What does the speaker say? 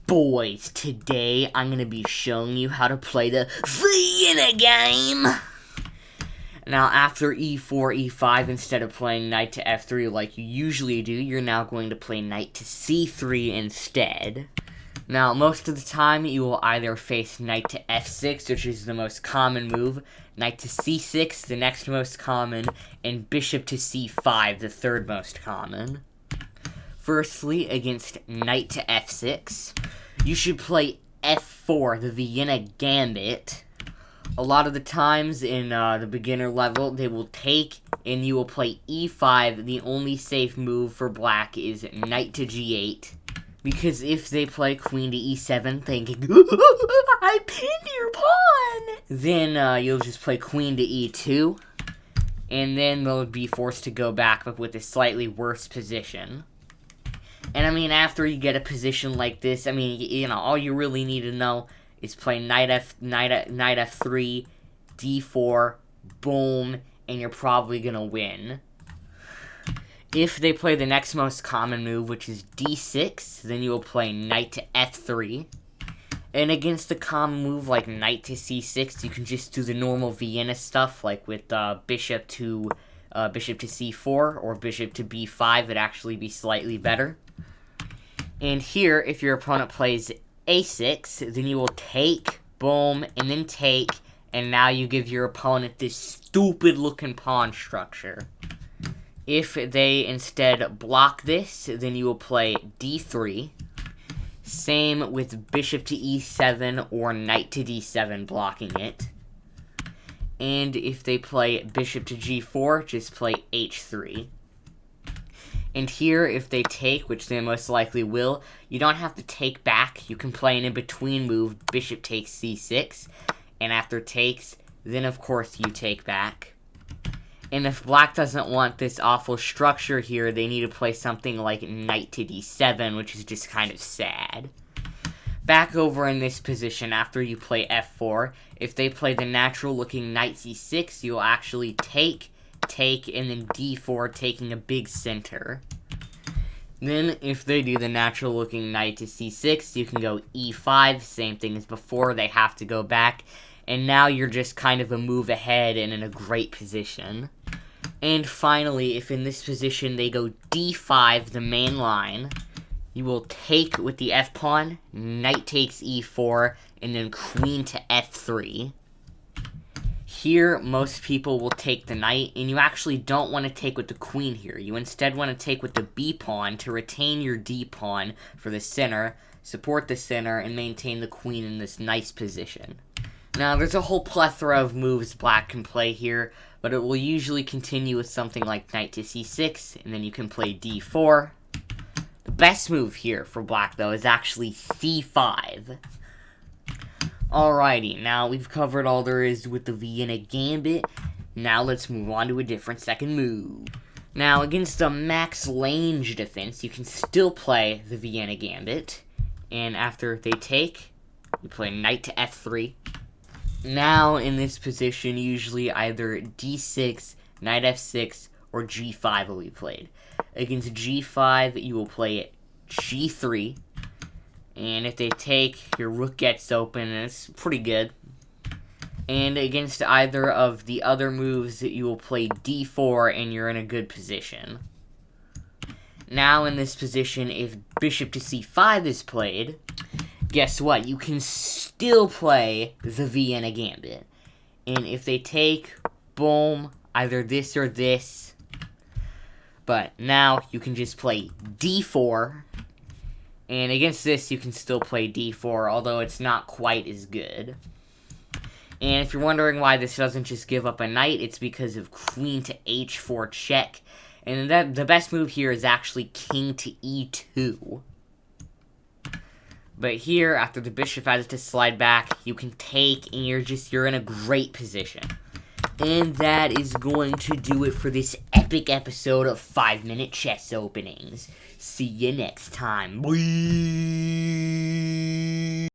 Boys, today I'm going to be showing you how to play the Vienna Game. Now, after e4, e5, instead of playing knight to f3 like you usually do, you're now going to play knight to c3 instead. Now, most of the time, you will either face knight to f6, which is the most common move, knight to c6, the next most common, and bishop to c5, the third most common. Firstly, against knight to f6, you should play f4, the Vienna Gambit. A lot of the times in the beginner level, they will take and you will play e5. The only safe move for black is knight to g8. Because if they play queen to e7 thinking, I pinned your pawn, then you'll just play queen to e2. And then they'll be forced to go back, but with a slightly worse position. And I mean, after you get a position like this, I mean, you know, all you really need to know is play knight f3, d4, boom, and you're probably gonna win. If they play the next most common move, which is d6, then you will play knight to f3. And against the common move like knight to c6, you can just do the normal Vienna stuff, like with bishop to c4 or bishop to b5. It'd actually be slightly better. And here, if your opponent plays a6, then you will take, boom, and then take, and now you give your opponent this stupid-looking pawn structure. If they instead block this, then you will play d3. Same with bishop to e7 or knight to d7 blocking it. And if they play bishop to g4, just play h3. And here, if they take, which they most likely will, you don't have to take back. You can play an in-between move, bishop takes c6. And after takes, then of course you take back. And if black doesn't want this awful structure here, they need to play something like knight to d7, which is just kind of sad. Back over in this position, after you play f4, if they play the natural-looking knight c6, you'll actually take, and then d4, taking a big center. Then, if they do the natural-looking knight to c6, you can go e5, same thing as before, they have to go back, and now you're just kind of a move ahead and in a great position. And finally, if in this position they go d5, the main line, you will take with the f-pawn, knight takes e4, and then queen to f3. Here, most people will take the knight, and you actually don't want to take with the queen here. You instead want to take with the b-pawn to retain your d-pawn for the center, support the center, and maintain the queen in this nice position. Now, there's a whole plethora of moves black can play here, but it will usually continue with something like knight to c6, and then you can play d4. The best move here for black, though, is actually c5. Alrighty, now we've covered all there is with the Vienna Gambit. Now let's move on to a different second move. Now, against a max range defense, you can still play the Vienna Gambit. And after they take, you play knight to f3. Now, in this position, usually either d6, knight f6, or g5 will be played. Against g5, you will play g3. And if they take, your rook gets open, and it's pretty good. And against either of the other moves, you will play d4, and you're in a good position. Now, in this position, if bishop to c5 is played, guess what? You can still play the Vienna Gambit. And if they take, boom, either this or this. But now, you can just play d4. And against this, you can still play d4, although it's not quite as good. And if you're wondering why this doesn't just give up a knight, it's because of queen to h4 check. And the best move here is actually king to e2. But here, after the bishop has to slide back, you can take, and you're in a great position. And that is going to do it for this epic episode of 5-Minute Chess Openings. See you next time. Bye.